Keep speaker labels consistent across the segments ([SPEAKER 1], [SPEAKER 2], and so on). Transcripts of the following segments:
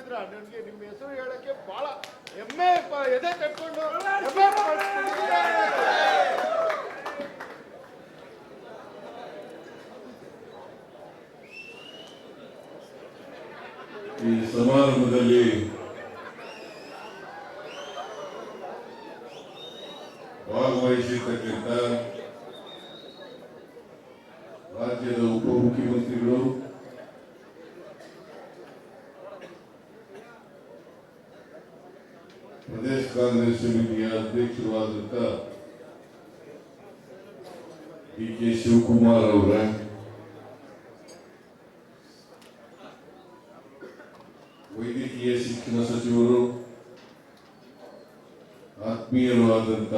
[SPEAKER 1] ನೋಡಿದ್ರ ನನಗೆ ನಿಮ್ಮ ಹೆಸರು ಹೇಳಕ್ಕೆ ಬಹಳ ಹೆಮ್ಮೆ ಎದೆ ಕಟ್ಕೊಂಡು ಹೆಮ್ಮೆ
[SPEAKER 2] ಈ ಸಮಾರಂಭದಲ್ಲಿ ಭಾಗವಹಿಸಿರ್ತಕ್ಕಂಥ ರಾಜ್ಯದ ಉಪಮುಖ್ಯಮಂತ್ರಿಗಳು, ಪ್ರದೇಶ ಕಾಂಗ್ರೆಸ್ ಸಮಿತಿಯ ಅಧ್ಯಕ್ಷರಾದಂಥ ಡಿ.ಕೆ. ಶಿವಕುಮಾರ್ ಅವರ, ವೈದ್ಯಕೀಯ ಶಿಕ್ಷಣ ಸಚಿವರು, ಆತ್ಮೀಯರು ಆದಂಥ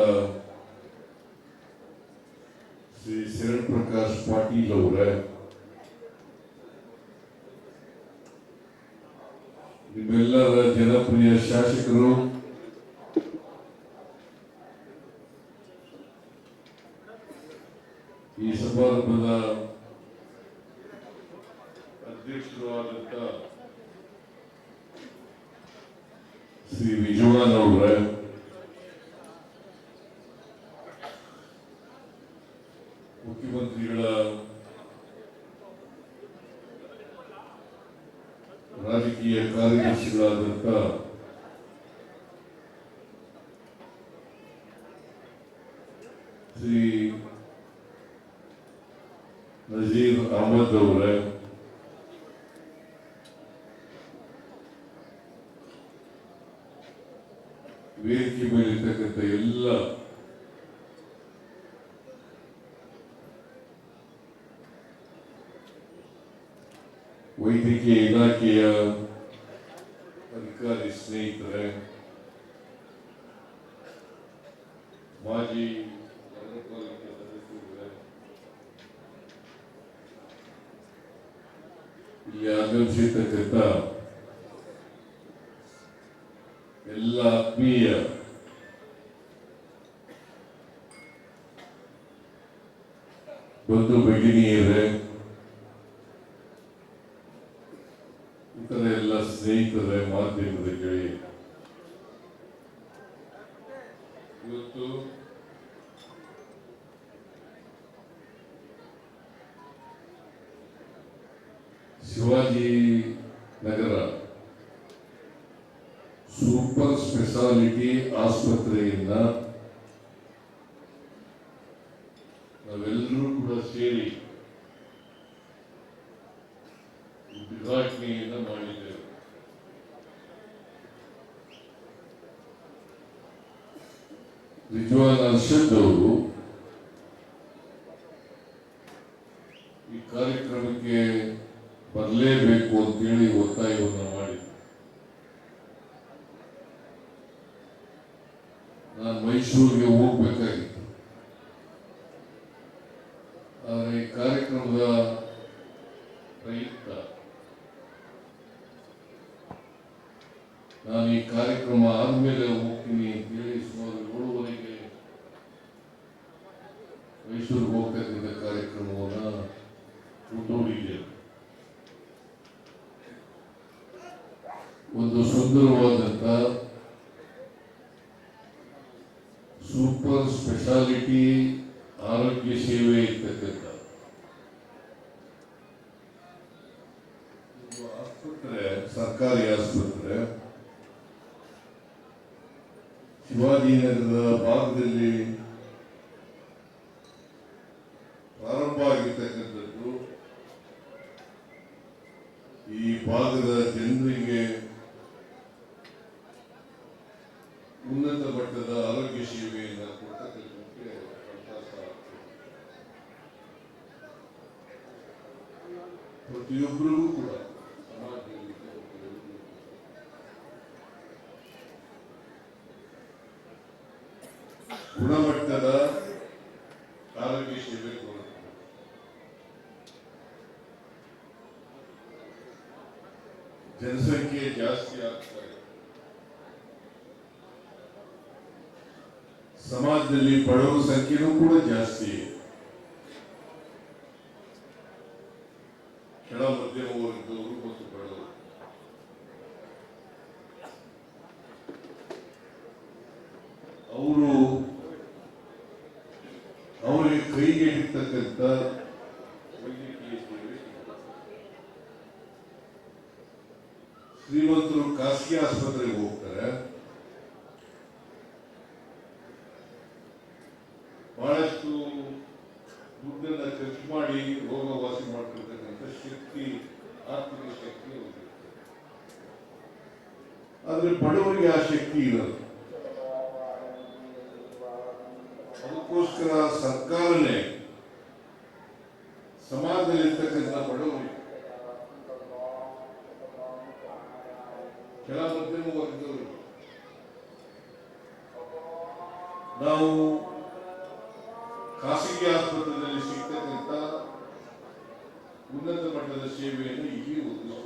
[SPEAKER 2] ಶ್ರೀ ಶರಣ್ ಪ್ರಕಾಶ್ ಪಾಟೀಲ್ ಅವರ, ನಿಮ್ಮೆಲ್ಲರ ಜನಪ್ರಿಯ ಶಾಸಕರು, ಈ ಸಮಾರಂಭದ ಅಧ್ಯಕ್ಷರು ಆದಂಥ ಶ್ರೀ ವಿಜಯವಾನ್ ಅವರ, ಮುಖ್ಯಮಂತ್ರಿಗಳ ರಾಜಕೀಯ ಕಾರ್ಯದರ್ಶಿಗಳಾದಂಥ ಶ್ರೀ ನಜೀರ್ ಅಹಮದ್ ಅವರ, ವೇದಿಕೆ ಮೇಲಿರ್ತಕ್ಕಂಥ ಎಲ್ಲ ವೈದ್ಯಕೀಯ ಇಲಾಖೆಯ ಅಧಿಕಾರಿ ಸ್ನೇಹಿತರೆ, ಮಾಜಿ ನಗರಪಾಲಿಕೆ ಸದಸ್ಯರೇ, ಇಲ್ಲಿ ಆಗಮಿಸಿರ್ತಕ್ಕಂಥ ಎಲ್ಲ ಆತ್ಮೀಯ ಬಂಧು ಭಗಿನಿಯರೇ, ಇತರ ಎಲ್ಲ ಸ್ನೇಹಿತರೇ, ಮಾಧ್ಯಮದ ಗೆಳೆಯ, ಇವತ್ತು ಶಿವಾಜಿ ನಗರ ಸೂಪರ್ ಸ್ಪೆಷಾಲಿಟಿ ಆಸ್ಪತ್ರೆಯಿಂದ ನಾವೆಲ್ಲರೂ ಕೂಡ ಸೇರಿ ಉದ್ಘಾಟನೆಯನ್ನು ಮಾಡಿದ್ದೇವೆ. ರಿಜ್ವಾನ್ ಅರ್ಷದ್ ಅವರು ಈ ಕಾರ್ಯಕ್ರಮಕ್ಕೆ ಬರಲೇಬೇಕು ಅಂತೇಳಿ ಒತ್ತಾಯವನ್ನು ಮಾಡಿದ್ರು. ನಾನು ಮೈಸೂರಿಗೆ ಹೋಗ್ಬೇಕಾಗಿತ್ತು, ಆದರೆ ಈ ಕಾರ್ಯಕ್ರಮದ ಪ್ರಯುಕ್ತ ನಾನು ಈ ಕಾರ್ಯಕ್ರಮ ಆದ್ಮೇಲೆ ಹೋಗ್ತೀನಿ ಅಂತೇಳಿ ಸುಮಾರು 7:30ಗೆ ಮೈಸೂರಿಗೆ ಹೋಗ್ತಕ್ಕಂಥ ಕಾರ್ಯಕ್ರಮವನ್ನು ಮುಂದೂಡಿದ್ದೇನೆ. ಒಂದು ಸುಂದರವಾದಂಥ ಸೂಪರ್ ಸ್ಪೆಷಾಲಿಟಿ ಆರೋಗ್ಯ ಸೇವೆ ಇರ್ತಕ್ಕಂಥ ಆಸ್ಪತ್ರೆ, ಸರ್ಕಾರಿ ಆಸ್ಪತ್ರೆ ಶಿವಾಜಿನಗರದ ಭಾಗದಲ್ಲಿ ಪ್ರಾರಂಭ ಆಗಿರ್ತಕ್ಕಂಥದ್ದು. ಈ ಭಾಗದ ಜನರಿಗೆ ಉನ್ನತ ಮಟ್ಟದ ಆರೋಗ್ಯ ಸೇವೆಯನ್ನು ಕೊಡ್ತಕ್ಕಂಥಕ್ಕೆ ಅವಕಾಶ ಆಗ್ತದೆ. ಪ್ರತಿಯೊಬ್ಬರಿಗೂ ಕೂಡ ಸಮಾಜದಲ್ಲಿ ಗುಣಮಟ್ಟದ ಆರೋಗ್ಯ ಸೇವೆ ಕೊಡುತ್ತದೆ. ಜನಸಂಖ್ಯೆ ಜಾಸ್ತಿ ಆಗ್ತಾ ಇದೆ, ಸಮಾಜದಲ್ಲಿ ಬಡವರ ಸಂಖ್ಯೆನೂ ಕೂಡ ಜಾಸ್ತಿ ಇದೆ. ಕೆಳ ಮಧ್ಯಮ ವರ್ಗದವರು ಮತ್ತು ಬಡವರು ಇರ್ತಕ್ಕಂಥ ವೈದ್ಯಕೀಯ ಸೇವೆ ಸಿಗ್ತದೆ. ಶ್ರೀಮಂತರು ಖಾಸಗಿ ಆಸ್ಪತ್ರೆಗೆ ಹೋಗ್ತಾರೆ, ಬಹಳಷ್ಟು ದುಡ್ಡನ್ನ ಖರ್ಚು ಮಾಡಿ ರೋಗ ವಾಸಿ ಮಾಡ್ತಿರ್ತಕ್ಕಂಥ ಶಕ್ತಿ, ಆರ್ಥಿಕ ಶಕ್ತಿ ಹೋಗಿರುತ್ತೆ. ಆದ್ರೆ ಬಡವರಿಗೆ ಆ ಶಕ್ತಿ ಇರೋದು. ಅದಕ್ಕೋಸ್ಕರ ಸರ್ಕಾರನೇ ಸಮಾಜದಲ್ಲಿರ್ತಕ್ಕಂಥ ಬಡವರಿಗೆ, ಕೆಳ ಮಧ್ಯಮ ವರ್ಗದವರು, ನಾವು ಖಾಸಗಿ ಆಸ್ಪತ್ರೆಯಲ್ಲಿ ಸಿಗ್ತಕ್ಕಂಥ ಉನ್ನತ ಮಟ್ಟದ ಸೇವೆಯನ್ನು ಇಲ್ಲಿ ಒದಗಿಸಬೇಕು.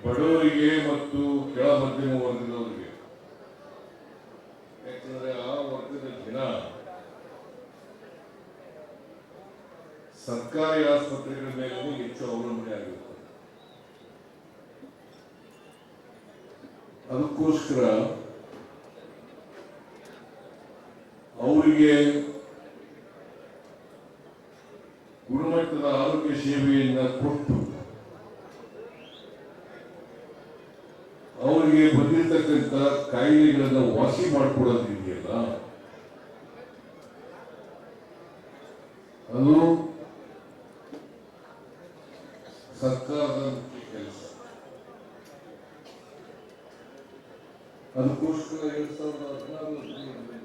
[SPEAKER 2] ಬಡವರಿಗೆ ಮತ್ತು ಕೆಳ ಮಧ್ಯಮ ವರ್ಗದವರಿಗೆ, ಯಾಕಂದ್ರೆ ಆ ವರ್ಗದ ಜನ ಸರ್ಕಾರಿ ಆಸ್ಪತ್ರೆಗಳ ಮೇಲೆ ಹೆಚ್ಚು ಅವಲಂಬನೆ ಆಗಿರುತ್ತದೆ. ಅದಕ್ಕೋಸ್ಕರ ಅವರಿಗೆ ಗುಣಮಟ್ಟದ ಆರೋಗ್ಯ ಸೇವೆಯನ್ನ ಕೊಟ್ಟು ಅವರಿಗೆ ಬಂದಿರತಕ್ಕಂಥ ಕಾಯಿಲೆಗಳನ್ನು ವಾಸಿ ಮಾಡಿಕೊಡೋದಿದೆಯಲ್ಲ, ಅದು ಸರ್ಕಾರದ ಮುಖ್ಯ ಕೆಲಸ. ಅದಕ್ಕೋಸ್ಕರ 2016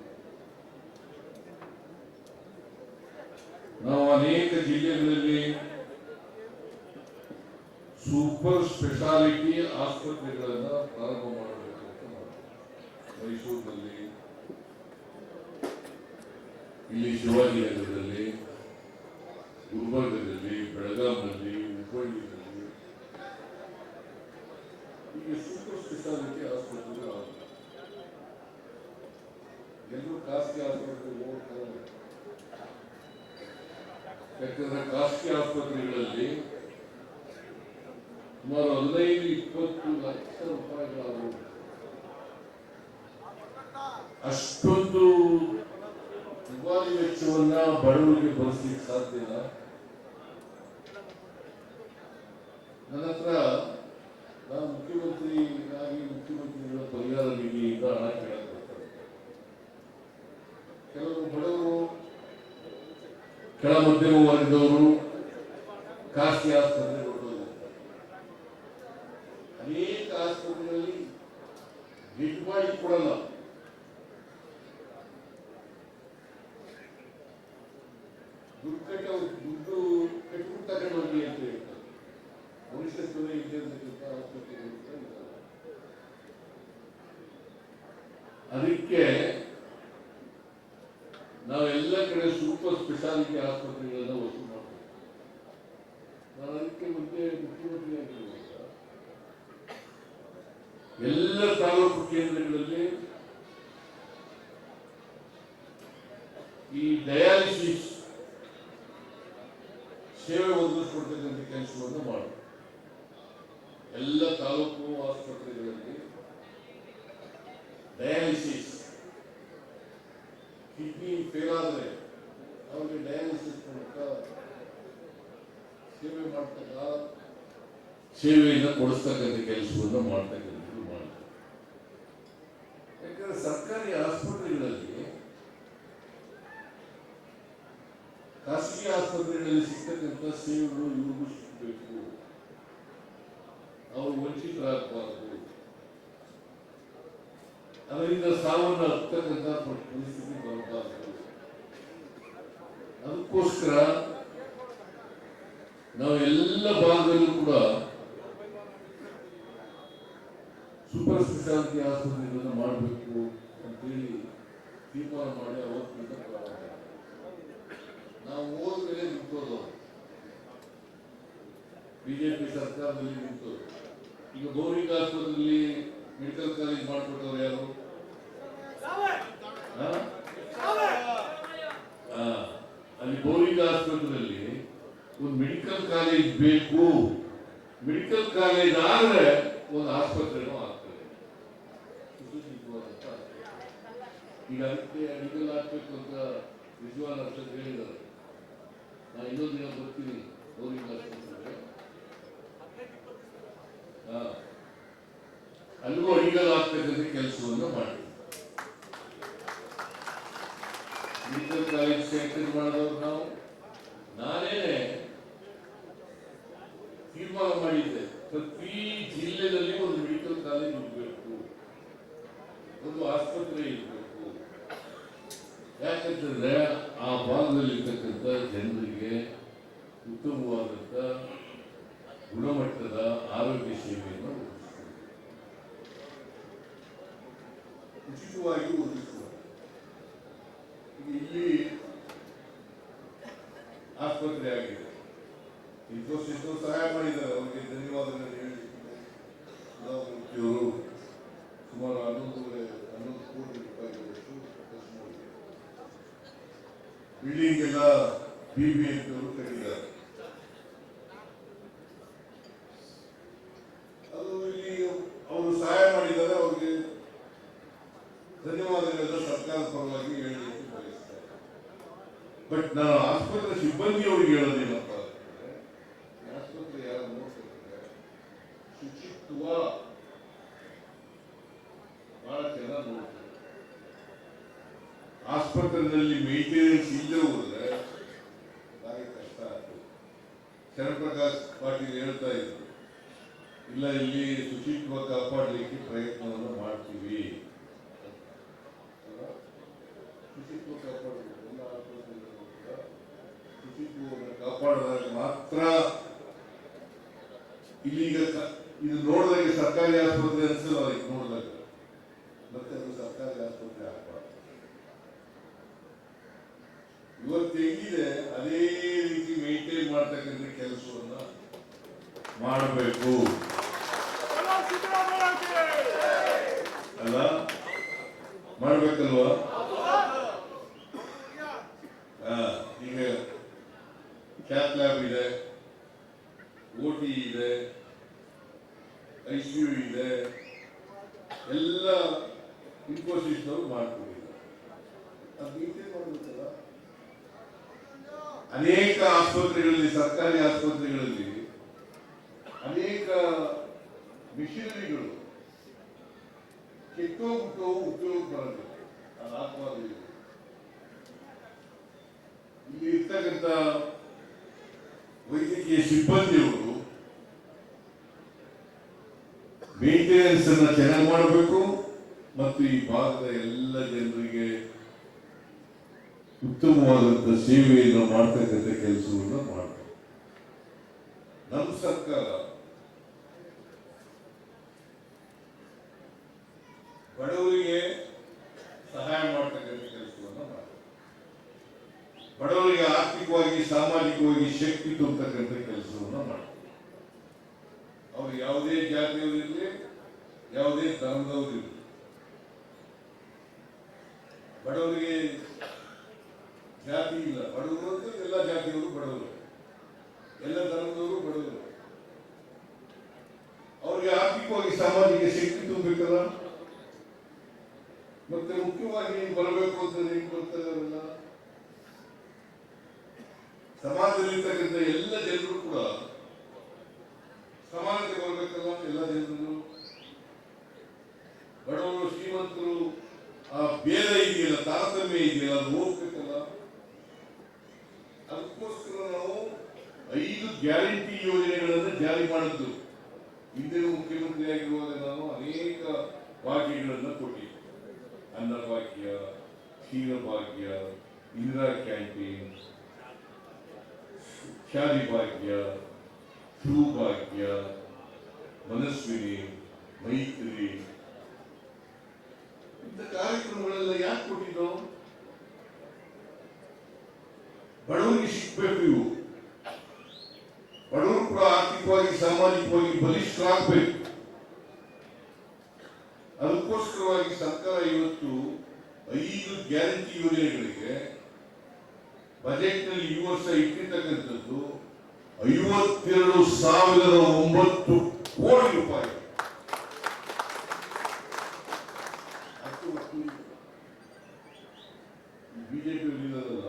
[SPEAKER 2] ನಾವು ಅನೇಕ ಜಿಲ್ಲೆಗಳಲ್ಲಿ ಸೂಪರ್ ಸ್ಪೆಷಾಲಿಟಿ ಆಸ್ಪತ್ರೆಗಳನ್ನು ಪ್ರಾರಂಭ ಮಾಡಬೇಕು ಅಂತ ಮಾಡಿದ್ವಿ. ಮೈಸೂರಿನಲ್ಲಿ, ಇಲ್ಲಿ ಶಿವಾಜಿನಗರದಲ್ಲಿ, ಗುಲ್ಬರ್ಗದಲ್ಲಿ, ಬೆಳಗಾವಿನಲ್ಲಿ, ಹುಬ್ಬಳ್ಳಿಯಲ್ಲಿ ಹೀಗೆ ಸೂಪರ್ ಸ್ಪೆಷಾಲಿಟಿ ಆಸ್ಪತ್ರೆಗಳು ಎಲ್ಲ ಯಾಕಂದ್ರೆ ಖಾಸಗಿ ಆಸ್ಪತ್ರೆಗಳಲ್ಲಿ ಸುಮಾರು 15-20 ಲಕ್ಷ ರೂಪಾಯಿಗಳಾಗುವುದು. ಅಷ್ಟೊಂದು ದುಬಾರಿ ವೆಚ್ಚವನ್ನ ಬಡವರಿಗೆ ಭರಿಸಲಿಕ್ಕೆ ಸಾಧ್ಯ ಇಲ್ಲ. ನನ್ನ ಹತ್ರ ನಾನು ಮುಖ್ಯಮಂತ್ರಿಗಳ ಪರಿಹಾರ ನಿಧಿಯಿಂದ ಹಣ ಕೇಳಕ್ ಬರ್ತಾರೆ. ಕೆಲವರು ಬಡವರು, ಕೆಳ ಮಧ್ಯಮ ವರ್ಗದವರು ಖಾಸಗಿ ಆಸ್ಪತ್ರೆಗೆ ಹೊರಟೋಗಿರ್ತಾರೆ. ಅನೇಕ ಆಸ್ಪತ್ರೆಗಳಲ್ಲಿ ಗಿಟ್ ಮಾಡಿ ಕೊಡಲ್ಲ. ದುಡ್ಡು ಕಟ್ಬಿಟ್ಟು ತಗೊಂಡು ಹೋಗಿ ಅಂತ ಹೇಳ್ತಾರೆ. ಭವಿಷ್ಯದಲ್ಲಿ ಅದಕ್ಕೆ ನಾವೆಲ್ಲ ಕಡೆ ಸೂಪರ್ ಸ್ಪೆಷಾಲಿಟಿ ಆಸ್ಪತ್ರೆಗಳನ್ನ ವಸೂಲು ಮಾಡ್ತೀವಿ. ನಾನು ಅದಕ್ಕೆ ಮುಂದೆ ಮುಖ್ಯಮಂತ್ರಿ ಆಗಿರುವಾಗ ಎಲ್ಲ ತಾಲೂಕು ಕೇಂದ್ರಗಳಲ್ಲಿ ಈ ಡಯಾಲಿಸಿಸ್ ಸೇವೆ ಒದಗಿಸ್ಕೊಡ್ತಕ್ಕಂಥ ಕೆಲಸವನ್ನು ಮಾಡಿ ಎಲ್ಲ ತಾಲೂಕು ಆಸ್ಪತ್ರೆಗಳಲ್ಲಿ ಡಯಾಲಿಸಿಸ್, ಕಿಡ್ನಿ ಫೇಲ್ ಆದರೆ ಅವರಿಗೆ ಡಯಾಲಿಸಿಸ್ ಮೂಲಕ ಸೇವೆಯನ್ನು ಕೊಡಿಸ್ತಕ್ಕಂಥ ಕೆಲಸವನ್ನು ಮಾಡ್ತಕ್ಕಂಥದ್ದು ಮಾಡ್ತಾರೆ. ಯಾಕಂದ್ರೆ ಸರ್ಕಾರಿ ಆಸ್ಪತ್ರೆಗಳಲ್ಲಿ ಖಾಸಗಿ ಆಸ್ಪತ್ರೆಗಳಲ್ಲಿ ಸಿಗ್ತಕ್ಕಂಥ ಸೇವೆಗಳು ಇವ್ರಿಗೂ ಸಿಗಬೇಕು. ಅವರು ವಂಚಿತರಾಗಬಾರದು. ಅದರಿಂದ ಸಾವನ್ನು ಹತ್ತಕ್ಕಂಥ ಪರಿಸ್ಥಿತಿ ಬರಬಾರದು. ಅದಕ್ಕೋಸ್ಕರ ನಾವು ಎಲ್ಲ ಭಾಗದಲ್ಲೂ ಕೂಡ ಸೂಪರ್ ಸ್ಪೆಷಾಲಿಟಿ ಆಸ್ಪತ್ರೆಗಳನ್ನು ಮಾಡಬೇಕು ಅಂತೇಳಿ ತೀರ್ಮಾನ ಮಾಡಿ ಅವತ್ತಿನಿಂದ ಪ್ರಾರಂಭ. ನಾವು ಹೋದ್ಮೇಲೆ ನಿಂತೋದು ಬಿಜೆಪಿ ಸರ್ಕಾರದಲ್ಲಿ ನಿಂತು. ಈಗ ಬೋರಿಂಗ್ ಆಸ್ಪತ್ರೆಯಲ್ಲಿ ಮೆಡಿಕಲ್ ಕಾಲೇಜ್ ಮಾಡಿಕೊಟ್ಟವ್ರು ಯಾರು? ಅಲ್ಲಿ ಬೋರಿಂಗ್ ಆಸ್ಪತ್ರೆಯಲ್ಲಿ ಒಂದು ಮೆಡಿಕಲ್ ಕಾಲೇಜ್ ಬೇಕು. ಮೆಡಿಕಲ್ ಕಾಲೇಜ್ ಆದ್ರೆ ಒಂದು ಆಸ್ಪತ್ರೆನೂ ಆಗ್ತದೆ. ಈಗ ಅದಕ್ಕೆ ಮೆಡಿಕಲ್ ಆಗ್ಬೇಕು ಅಂತ ವಿಜ್ವಾನ್ ಅರ್ಷದ್ ಹೇಳಿದ್ದಾರೆ. ನಾನು ಇನ್ನೊಂದು ದಿನ ಬರ್ತೀನಿ ಬೋರಿಂಗ್ ಆಸ್ಪತ್ರೆಗೆ. ಅಲ್ಲಿಗೂ ಅಡಿಗಲ್ ಆಗ್ತಕ್ಕಂಥ ಕೆಲಸವನ್ನು ಮಾಡಿ ಮೆಡಿಕಲ್ ಕಾಲೇಜ್ ಸ್ಯಾಂಕ್ಷನ್ ಮಾಡಿದವರು ನಾವು. ನಾನೇನೆ ತೀರ್ಮಾನ ಮಾಡಿದ್ದೆ, ಪ್ರತಿ ಜಿಲ್ಲೆಯಲ್ಲಿ ಒಂದು ಮೆಡಿಕಲ್ ಕಾಲೇಜ್ ಇರಬೇಕು, ಒಂದು ಆಸ್ಪತ್ರೆ ಇರಬೇಕು. ಯಾಕಂತಂದ್ರೆ ಆ ಭಾಗದಲ್ಲಿ ಇರ್ತಕ್ಕಂಥ ಜನರಿಗೆ ಉತ್ತಮವಾದಂಥ ಗುಣಮಟ್ಟದ ಆರೋಗ್ಯ ಸೇವೆಯನ್ನು ಉಚಿತವಾಗಿ ಒದಗಿಸುವ. ಇಲ್ಲಿ ಆಸ್ಪತ್ರೆ ಆಗಿದೆ. ಎಷ್ಟೋ ಸಹಾಯ ಮಾಡಿದ್ದಾರೆ. ಅವರಿಗೆ ಧನ್ಯವಾದಗಳನ್ನು ಹೇಳಲಿಕ್ಕೆ ಪ್ರಧಾನಮಂತ್ರಿಯವರು ಸುಮಾರು 11 ಕೋಟಿ ರೂಪಾಯಿಗಳಷ್ಟು ಖರ್ಚು ಮಾಡಿದ್ದಾರೆ. ಬಿಲ್ಡಿಂಗ್ ಎಲ್ಲ BBMP ಅವರು ಕಟ್ಟಿದ್ದಾರೆ. ಅದು ಇಲ್ಲಿ ಅವರು ಸಹಾಯ ಮಾಡಿದ್ದಾರೆ. ಅವರಿಗೆ ಧನ್ಯವಾದಗಳೆಲ್ಲ ಸರ್ಕಾರದ ಪರವಾಗಿ ಹೇಳಲಿಕ್ಕೆ ಬಯಸ್ತಾರೆ. ಬಟ್ ನಾನು ಆಸ್ಪತ್ರೆ ಸಿಬ್ಬಂದಿಯವರಿಗೆ ಹೇಳೋದೇನಪ್ಪ, ಆಸ್ಪತ್ರೆ ಯಾರು ನೋಡ್ತಿರ್ತಾರೆ, ಶುಚಿತ್ವ ಬಹಳ ಚೆನ್ನಾಗಿ ನೋಡ್ತಾರೆ. ಆಸ್ಪತ್ರೆಯಲ್ಲಿ ಮೇಂಟೆನೆನ್ಸ್ ಇಲ್ಲದೆ ಹೋದ್ರೆ ಭಾರಿ ಕಷ್ಟ ಆಗ್ತದೆ. ಶರಣಪ್ರಕಾಶ್ ಪಾಟೀಲ್ ಹೇಳ್ತಾ ಇದ್ರು, ಇಲ್ಲ ಇಲ್ಲಿ ಶುಚಿತ್ವ ಕಾಪಾಡಲಿಕ್ಕೆ ಪ್ರಯತ್ನವನ್ನು ಮಾಡ್ತೀವಿ. ಶುಚಿತ್ವ ಕಾಪಾಡಬೇಕು. ಎಲ್ಲ ಆಸ್ಪತ್ರೆಗಳು ಕೂಡ ಶುಚಿತ್ವವನ್ನು ಕಾಪಾಡಿದಾಗ ಮಾತ್ರ. ಇಲ್ಲೀಗ ಇದು ನೋಡಿದಾಗ ಸರ್ಕಾರಿ ಆಸ್ಪತ್ರೆ ಅನ್ಸಲ್ಲ. ಅದಕ್ಕೆ ನೋಡಿದಾಗ ಮತ್ತೆ ಅದು ಸರ್ಕಾರಿ ಆಸ್ಪತ್ರೆ ಆಗಬಾರ್ದು. ಇವತ್ತು ಹೆಂಗಿದೆ ಅದೇ ರೀತಿ ಮೇಂಟೈನ್ ಮಾಡ್ತಕ್ಕಂಥ ಕೆಲಸವನ್ನ ಮಾಡಬೇಕು ಅಲ್ಲ, ಮಾಡ್ಬೇಕಲ್ವಾ? ಈಗ ಕ್ಯಾತ್ ಲ್ಯಾಬ್ ಇದೆ, ಓಟಿ ಇದೆ, ICU ಇದೆ, ಎಲ್ಲ ಇನ್ಫೋಸಿಸ್ನವರು ಮಾಡ್ಕೊಂಡಿದ್ದಾರೆ. ಅದು ನೀವೇ ಮಾಡಬೇಕಲ್ಲ. ಅನೇಕ ಆಸ್ಪತ್ರೆಗಳಲ್ಲಿ, ಸರ್ಕಾರಿ ಆಸ್ಪತ್ರೆಗಳಲ್ಲಿ ಅನೇಕ ಮಿಷನರಿಗಳು ಕೆಟ್ಟೋಗ್ಬಿಟ್ಟು ಉಪಯೋಗ ಬರೋದು. ಅದು ಆಗಬಾರ್ದು. ಇಲ್ಲಿ ಇರ್ತಕ್ಕಂಥ ವೈದ್ಯಕೀಯ ಸಿಬ್ಬಂದಿಯವರು ಮೇಂಟೆನೆನ್ಸ್ ಅನ್ನ ಚೆನ್ನಾಗಿ ಮಾಡಬೇಕು ಮತ್ತು ಈ ಭಾಗದ ಎಲ್ಲ ಜನರಿಗೆ ಉತ್ತಮವಾದಂತಹ ಸೇವೆಯನ್ನು ಮಾಡ್ತಕ್ಕಂಥ ಕೆಲಸವನ್ನು ಮಾಡಬೇಕು. ನಮ್ಮ ಸರ್ಕಾರ ಬಡವರಿಗೆ ಸಹಾಯ ಮಾಡ್ತಕ್ಕಂಥ ಕೆಲಸವನ್ನು ಮಾಡಬೇಕು. ಬಡವರಿಗೆ ಆರ್ಥಿಕವಾಗಿ, ಸಾಮಾಜಿಕವಾಗಿ ಶಕ್ತಿ ತುಂಬತಕ್ಕಂಥ ಕೆಲಸವನ್ನು ಮಾಡಬೇಕು. ಅವರು ಯಾವುದೇ ಜಾತಿಯವರಿರಲಿ, ಯಾವುದೇ ಧರ್ಮದವರಿರಲಿ, ಬಡವರಿಗೆ ಜಾತಿ ಇಲ್ಲ. ಬಡವರು ಅಂತ ಎಲ್ಲ ಜಾತಿಯವರು ಬಡವರು, ಎಲ್ಲ ಧರ್ಮದವರು ಬಡವರು. ಅವರಿಗೆ ಆರ್ಥಿಕವಾಗಿ, ಸಾಮಾಜಿಕ ಶಕ್ತಿ ತುಂಬಬೇಕಲ್ಲ. ಮತ್ತೆ ಮುಖ್ಯವಾಗಿ ಬರಬೇಕು ಅಂತ ಹೆಂಗ್ ಬರ್ತಾರಲ್ಲ, ಸಮಾಜದಲ್ಲಿರ್ತಕ್ಕಂಥ ಎಲ್ಲ ಜನರು ಕೂಡ ಸಮಾನತೆ ಬರಬೇಕಲ್ಲ. ಎಲ್ಲ ಜನರು, ಬಡವರು ಶ್ರೀಮಂತರು, ಆ ಭೇದ ಇದೆಯಲ್ಲ, ತಾರತಮ್ಯ ಇದೆಯಲ್ಲ, ಅದು ಹೋಗ್ಬೇಕಲ್ಲ. ಅದಕ್ಕೋಸ್ಕರ ನಾವು 5 ಗ್ಯಾರಂಟಿ ಯೋಜನೆಗಳನ್ನು ಜಾರಿ ಮಾಡಿದ್ದು. ಹಿಂದಿನ ಮುಖ್ಯಮಂತ್ರಿ ಆಗಿರುವಾಗ ನಾನು ಅನೇಕ ಭಾಗ್ಯಗಳನ್ನು ಕೊಟ್ಟಿದ್ದೆ. ಅನ್ನಭಾಗ್ಯ, ಕ್ಷೀರಭಾಗ್ಯ, ಇಂದಿರಾ ಕ್ಯಾಂಟೀನ್, ಶಾದಿ ಭಾಗ್ಯ, ಭಾಗ್ಯ, ಮನಸ್ವಿನಿ, ಮೈತ್ರಿ, ಇಂಥ ಕಾರ್ಯಕ್ರಮಗಳೆಲ್ಲ ಯಾಕೆ ಕೊಟ್ಟಿದ್ದು? ಬಡವರಿಗೆ ಸಿಗ್ಬೇಕು. ಇವು ಬಡವರು ಕೂಡ ಆರ್ಥಿಕವಾಗಿ, ಸಾಮಾಜಿಕವಾಗಿ ಬಲಿಷ್ಠರಾಗಬೇಕು. ಅದಕ್ಕೋಸ್ಕರವಾಗಿ ಸರ್ಕಾರ ಇವತ್ತು 5 ಗ್ಯಾರಂಟಿ ಯೋಜನೆಗಳಿಗೆ ಬಜೆಟ್ ನಲ್ಲಿ ಈ ವರ್ಷ ಇಟ್ಟಿರ್ತಕ್ಕಂಥದ್ದು 52,009 ಕೋಟಿ ರೂಪಾಯಿ. ಬಿಜೆಪಿ ಇರೋದಲ್ಲ,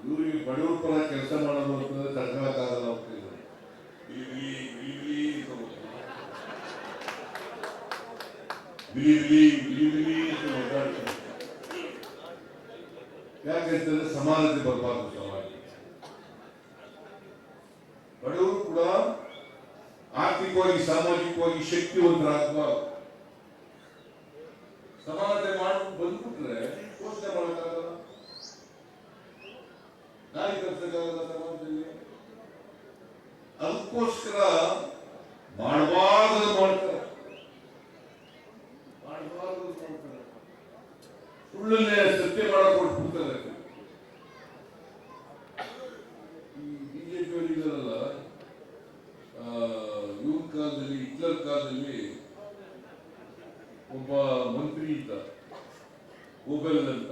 [SPEAKER 2] ಇವರಿಗೆ ಬಡವರ ಪರ ಕೆಲಸ ಮಾಡೋದು ಅಂತಂದ್ರೆ ತಡ್ಕೊಳಕ್ಕಾಗಲ್ಲ. ಯಾಕೆಂತಂದ್ರೆ ಸಮಾನತೆ ಬರಬಾರ್ದು. ಸಮಾಜ ಬಡವರು ಕೂಡ ಆರ್ಥಿಕವಾಗಿ, ಸಾಮಾಜಿಕವಾಗಿ ಶಕ್ತಿವಂತರಾಗಬಾರ್ದು. ಸಮಾನತೆ ಮಾಡ್ಬಿಟ್ಟು ಬಂದ್ಬಿಟ್ರೆ ಯೋಚನೆ ಮಾಡೋಕ್ಕಾಗಲ್ಲ, ದಾರಿ ತಪ್ಪಿಸಕ್ಕಾಗಲ್ಲ ಸಮಾಜದಲ್ಲಿ. ಅದಕ್ಕೋಸ್ಕರ ಮಾಡಬಾರ್ದು ಮಾಡ್ತಾರೆ, ಸುಳ್ಳನ್ನೇ ಸತ್ಯ ಮಾಡಕ್ ಕೊಟ್ಬಿಡ್ತಾರೆ. ಈ ಬಿಜೆಪಿ ಇದಾರಲ್ಲ, ಇವ್ರ ಕಾಲದಲ್ಲಿ, ಹಿಟ್ಲರ್ ಕಾಲದಲ್ಲಿ ಒಬ್ಬ ಮಂತ್ರಿ ಇದ್ದ, ಗೋಬೆಲ್ ಅಂತ.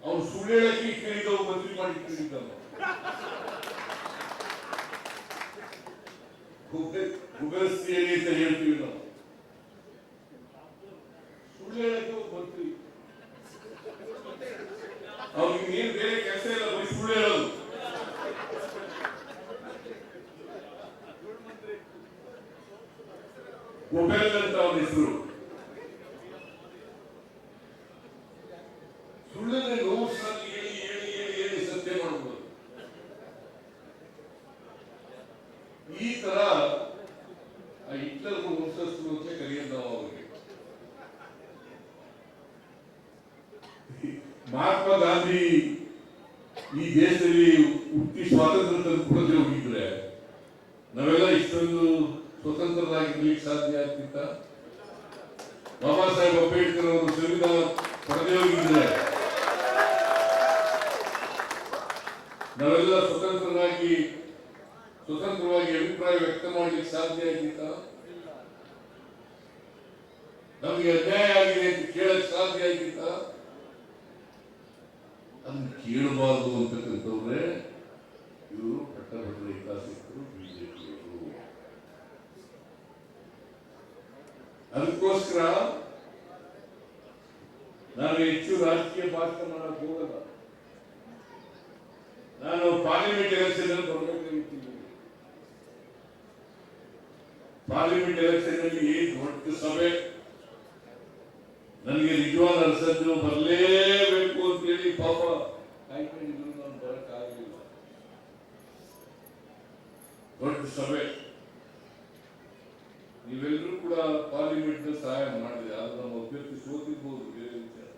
[SPEAKER 2] ಅವನು ಸುಳ್ಳು ಹೇಳಕ್ಕೆ ಕೇಳಿದವ ಮಂತ್ರಿ ಮಾಡಿ ಕೇಳಿದ್ದ. ಗುಬೆಲ್ಸ್ತಿಯರಿ ಅಂತ ಹೇಳ್ತೀವಿ ನಾವು. ಸುಳ್ಳು ಹೇಳಕ್ಕೆ ಒಬ್ಬ ಮಂತ್ರಿ, ಅವ್ನಿಗೆ ಏನ್ ಬೇರೆ ಕೆಲಸ ಇಲ್ಲ, ಬರೀ ಸುಳ್ಳು ಹೇಳೋದು. ಗೊಬೆಲ್ ಅಂತ ಅವನ ಹೆಸರು. ಸುಳ್ಳನ್ನೇ ನೋಟ್ಸ್ನಲ್ಲಿ ಹೇಳಿ ಹೇಳಿ ಹೇಳಿ ಹೇಳಿ ಸತ್ಯ ಮಾಡಬಹುದು. ಈ ತರ ಹಿಟ್ಲರ್ ವಂಶಸ್ಥರು ಅಂತ ಕರೆಯೋದು ನಾವು ಅವರಿಗೆ. ಮಹಾತ್ಮ ಗಾಂಧಿ ಈ ದೇಶದಲ್ಲಿ ಹುಟ್ಟಿ ಸ್ವಾತಂತ್ರ್ಯ ತಂದುಕೊಡದೆ ಹೋಗಿದ್ರೆ ನಾವೆಲ್ಲ ಇಷ್ಟೊಂದು ಸ್ವತಂತ್ರರಾಗಿರ್ಲಿಕ್ಕೆ ಸಾಧ್ಯ ಆಗ್ತಿತ್ತ? ಬಾಬಾ ಸಾಹೇಬ್ ಅಂಬೇಡ್ಕರ್ ಅವರು ಸಂವಿಧಾನ ಪಡೆದೇ ಹೋಗಿದ್ರೆ ನಾವೆಲ್ಲ ಸ್ವತಂತ್ರವಾಗಿ ಅಭಿಪ್ರಾಯ ವ್ಯಕ್ತ ಮಾಡ್ಲಿಕ್ಕೆ ಸಾಧ್ಯ ಆಗಿತ್ತ? ನಮಗೆ ಅನ್ಯಾಯ ಆಗಿದೆ ಅಂತ ಕೇಳಕ್ ಸಾಧ್ಯ ಆಗಿತ್ತ? ಅದನ್ನು ಕೇಳಬಾರದು ಅಂತಕ್ಕಂಥವ್ರೆ ಇವರು ಪಟ್ಟಭದ್ರ ಹಿತಾಸಕ್ತರು ಬಿಜೆಪಿಯವರು. ಅದಕ್ಕೋಸ್ಕರ ನಾನು ಹೆಚ್ಚು ರಾಜಕೀಯ ಭಾಷಣ ಮಾಡಕ್ ಹೋಗಲ್ಲ. ನಾನು ಪಾರ್ಲಿಮೆಂಟ್ ಎಲೆಕ್ಷನ್ ಅಲ್ಲಿ ಬರ್ಬೇಕಾಗಿತ್ತು. ಪಾರ್ಲಿಮೆಂಟ್ ಎಲೆಕ್ಷನ್ ಅಲ್ಲಿ ದೊಡ್ಡ ಸಭೆ, ನನಗೆ ನಿಜವಾದ ಅರಸನ್ನು ಬರಲೇಬೇಕು ಅಂತೇಳಿ ಪಾಪ ಕಾಯ್ಕೊಂಡಿದ್ರು, ನಾನು ಬರಕ್ಕಾಗಲಿಲ್ಲ. ದೊಡ್ಡ ಸಭೆ, ನೀವೆಲ್ಲರೂ ಕೂಡ ಪಾರ್ಲಿಮೆಂಟ್ ಸಹಾಯ ಮಾಡಿದೆ. ಆದ್ರೆ ನಮ್ಮ ಅಭ್ಯರ್ಥಿ ಸೋತಿರ್ಬೋದು, ಬೇರೆ ವಿಚಾರ.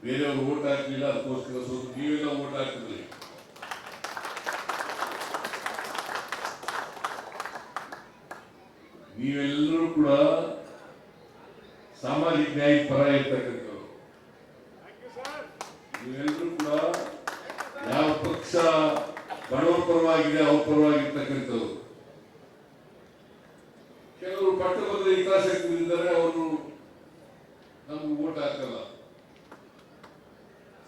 [SPEAKER 2] ಬೇರೆಯವರು ಓಟ್ ಹಾಕಲಿಲ್ಲ, ಅದಕ್ಕೋಸ್ಕರ ಸೋತು. ನೀವೆಲ್ಲ ಓಟ್ ಹಾಕಿದ್ರಿ. ನೀವೆಲ್ಲರೂ ಕೂಡ ಸಾಮಾಜಿಕ ನ್ಯಾಯ ಪರ ಇರ್ತಕ್ಕಂಥವ್ರು. ನೀವೆಲ್ಲರೂ ಕೂಡ ಯಾವ ಪಕ್ಷ ಬಡವರ ಪರವಾಗಿದೆ ಅವ್ರ ಪರವಾಗಿರ್ತಕ್ಕಂಥವ್ರು. ಕೆಲವರು ಪಟ್ಟಭದ್ರ ಹಿತಾಸಕ್ತರಿದ್ದಾರೆ, ಅವರು ನಮ್ಗೆ ಓಟ್ ಹಾಕಲ್ಲ.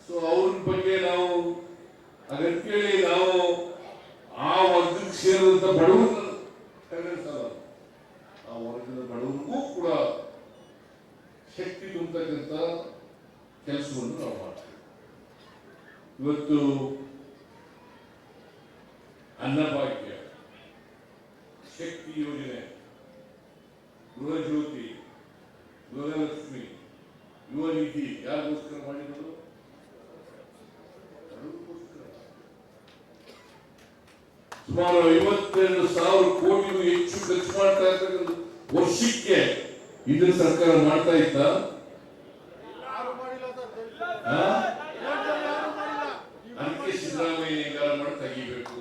[SPEAKER 2] ಸೊ ಅವ್ರ ಬಗ್ಗೆ ನಾವು ಅದಕ್ಕೇಳಿ ನಾವು ಆ ವರ್ಗಕ್ಕೆ ಸೇರಿದಂತ ಬಡವರು ಕನ್ನಡಿಸಲ್ಲ. ಆ ವರ್ಗದ ಬಡವರಿಗೂ ಕೂಡ ಶಕ್ತಿ ತುಂಬತಕ್ಕಂಥ ಕೆಲಸವನ್ನು ನಾವು ಮಾಡ್ತೀವಿ. ಇವತ್ತು ಅನ್ನಭಾಗ್ಯ, ಶಕ್ತಿ ಯೋಜನೆ, ಗೃಹ ಜ್ಯೋತಿ, ಗೃಹಲಕ್ಷ್ಮಿ, ಯುವ ನಿಧಿ ಯಾರಿಗೋಸ್ಕರ ಮಾಡಿದ್ರು? ಸುಮಾರು 52,000 ಕೋಟಿಗೂ ಹೆಚ್ಚು ಖರ್ಚು ಮಾಡ್ತಾ ಇರ್ತಕ್ಕಂಥ ವರ್ಷಕ್ಕೆ ಇದ್ರ ಸರ್ಕಾರ ಮಾಡ್ತಾ ಇತ್ತ? ಅದಕ್ಕೆ ಸಿದ್ದರಾಮಯ್ಯ ಹೆಂಗಾರ ಮಾಡಿ ತೆಗಿಬೇಕು.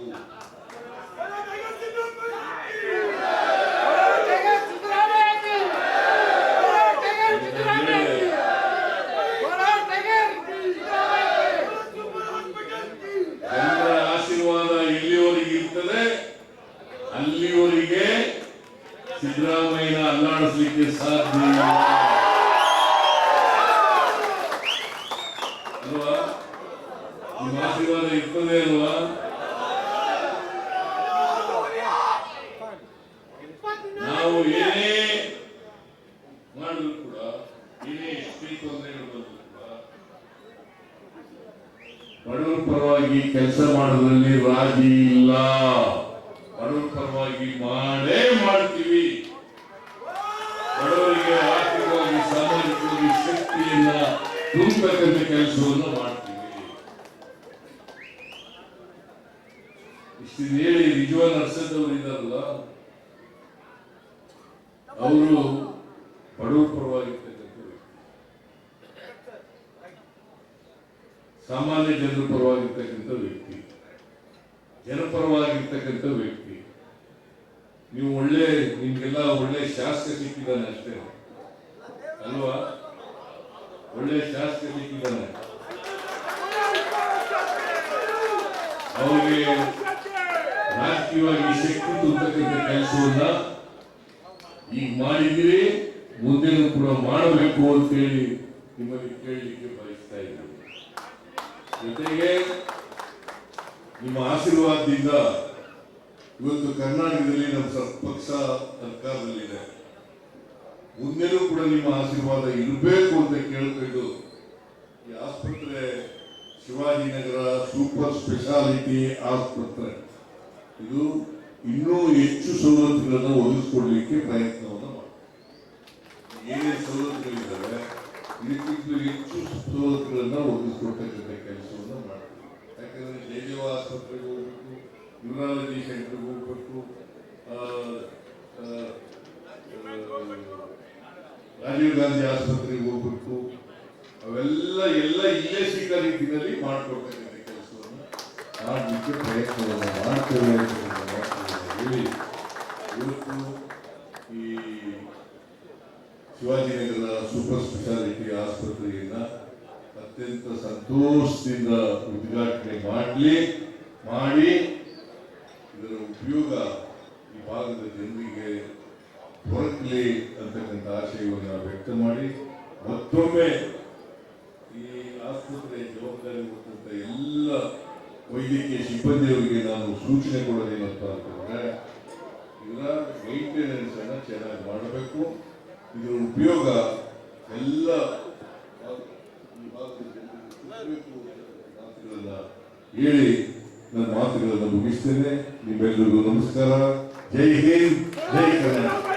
[SPEAKER 2] ಜನರ ಆಶೀರ್ವಾದ ಎಲ್ಲಿಯವರೆಗೆ ಇರ್ತದೆ ಅಲ್ಲಿಯವರೆಗೆ ಸಿದ್ದರಾಮಯ್ಯನ ಅಲ್ಲಾಡಿಸ್ಲಿಕ್ಕೆ ಸಾಧ್ಯ ಅಲ್ವಾ? ನಿಮ್ಮ ಆಶೀರ್ವಾದ ಇರ್ತದೆ ಅಲ್ವಾ? ನಾವು ಏನೇ ಮಾಡಿದ್ರು ಕೂಡ, ಏನೇ ಎಷ್ಟೇ ತೊಂದರೆಗಳು ಬಂದ್ರು ಕೂಡ ಬಡವರ ಪರವಾಗಿ ಕೆಲಸ ಮಾಡೋದ್ರಲ್ಲಿ ರಾಜಿ ಇಲ್ಲ. ಬಡವರ ಪರವಾಗಿ ಮಾಡೇ ಮಾಡ್ತೀವಿ. ಬಡವರಿಗೆ ಆರ್ಥಿಕವಾಗಿ, ಸಾಮಾಜಿಕವಾಗಿ ಶಕ್ತಿಯನ್ನ ತುಂಬತಕ್ಕಂಥ ಕೆಲಸವನ್ನು ಮಾಡ್ತೀವಿ. ಇಷ್ಟು ಹೇಳಿ ನಿಜವಾದ ನರಸದವರು ಇದ್ದಾರಲ್ಲ, ಅವರು ಬಡವರ ಪರವಾಗಿರ್ತಕ್ಕಂಥ ವ್ಯಕ್ತಿ, ಸಾಮಾನ್ಯ ಜನರ ಪರವಾಗಿರ್ತಕ್ಕಂಥ ವ್ಯಕ್ತಿ, ಜನಪರವಾಗಿರ್ತಕ್ಕಂಥ ವ್ಯಕ್ತಿ. ನೀವು ನಿಮ್ಗೆಲ್ಲ ಒಳ್ಳೆ ಶಾಸಕ ಸಿಕ್ಕಿದ್ದಾನೆ ಅಷ್ಟೇ ಅಲ್ವಾ? ಒಳ್ಳೆ ಶಾಸಕ ಸಿಕ್ಕಿದ್ದಾನೆ. ಅವರಿಗೆ ರಾಜಕೀಯವಾಗಿ ಶಕ್ತಿ ತುಂಬತಕ್ಕಂಥ ಕೆಲಸವನ್ನ ಈಗ ಮಾಡಿದ್ದೀರಿ, ಮುಂದೆನೂ ಕೂಡ ಮಾಡಬೇಕು ಅಂತೇಳಿ ನಿಮ್ಮಲ್ಲಿ ಕೇಳಲಿಕ್ಕೆ ಬಯಸ್ತಾ ಇದ್ದೀನಿ. ಜೊತೆಗೆ ನಿಮ್ಮ ಆಶೀರ್ವಾದದಿಂದ ಇವತ್ತು ಕರ್ನಾಟಕದಲ್ಲಿ ನಮ್ಮ ಪಕ್ಷ ಸರ್ಕಾರದಲ್ಲಿದೆ. ಮುಂದೆನೂ ಕೂಡ ನಿಮ್ಮ ಆಶೀರ್ವಾದ ಇರಬೇಕು ಅಂತ ಕೇಳ್ಕೊಂಡು ಈ ಆಸ್ಪತ್ರೆ ಶಿವಾಜಿನಗರ ಸೂಪರ್ ಸ್ಪೆಷಾಲಿಟಿ ಆಸ್ಪತ್ರೆ ಇದು ಇನ್ನೂ ಹೆಚ್ಚು ಸವಲತ್ತುಗಳನ್ನು ಒದಗಿಸಿಕೊಡ್ಲಿಕ್ಕೆ ಪ್ರಯತ್ನವನ್ನು ಮಾಡ್ತೀವಿ. ಏನೇನು ಸವಲತ್ತುಗಳಿದ್ದಾವೆ ಇದಕ್ಕಿಂತ ಹೆಚ್ಚು ಸವಲತ್ತುಗಳನ್ನು ಒದಗಿಸಿಕೊಡ್ತಕ್ಕಂಥ ಕೆಲಸವನ್ನು ಮಾಡ್ತೀವಿ. ಯಾಕಂದ್ರೆ ಜಯದೇವ ಆಸ್ಪತ್ರೆಗೆ ಹೋಗ್ಬೇಕು, ನ್ಯೂರಾಲಜಿ ಸೆಂಟರ್ಗೆ ಹೋಗ್ಬೇಕು, ರಾಜೀವ್ ಗಾಂಧಿ ಆಸ್ಪತ್ರೆಗೆ ಹೋಗ್ಬೇಕು, ಅವೆಲ್ಲ ಇಲ್ಲೇ ಸಿಕ್ಕ ರೀತಿಯಲ್ಲಿ ಮಾಡಿಕೊಡ್ತಕ್ಕಂಥ ಕೆಲಸವನ್ನು ಮಾಡಲಿಕ್ಕೆ ಪ್ರಯತ್ನವನ್ನು ಮಾಡ್ತೇವೆ ಅಂತ ಹೇಳಿ ಇವತ್ತು ಈ ಶಿವಾಜಿನಗರ ಸೂಪರ್ ಸ್ಪೆಷಾಲಿಟಿ ಆಸ್ಪತ್ರೆಯನ್ನ ಅತ್ಯಂತ ಸಂತೋಷದಿಂದ ಉದ್ಘಾಟನೆ ಮಾಡಿ ಇದರ ಉಪಯೋಗ ಈ ಭಾಗದ ಜನರಿಗೆ ದೊರಕಲಿ ಅಂತಕ್ಕಂಥ ಆಶಯವನ್ನು ವ್ಯಕ್ತ ಮಾಡಿ ಮತ್ತೊಮ್ಮೆ ಈ
[SPEAKER 3] ವೈದ್ಯಕೀಯ ಸಿಬ್ಬಂದಿಯವರಿಗೆ ನಾನು ಸೂಚನೆ ಕೊಡೋದೇನಂತ ಅಂತಂದ್ರೆ ಇದರ ಮೈಂಟೆನೆನ್ಸ್ ಅನ್ನ ಚೆನ್ನಾಗಿ ಮಾಡಬೇಕು. ಇದರ ಉಪಯೋಗ ಎಲ್ಲ ಈ ಮಾತುಗಳನ್ನ ಹೇಳಿ ನನ್ನ ಮಾತುಗಳನ್ನು ಮುಗಿಸ್ತೇನೆ. ನಿಮ್ಮೆಲ್ಲರಿಗೂ ನಮಸ್ಕಾರ. ಜೈ ಹಿಂದ್, ಜೈ ಕರ್ನಾಟಕ.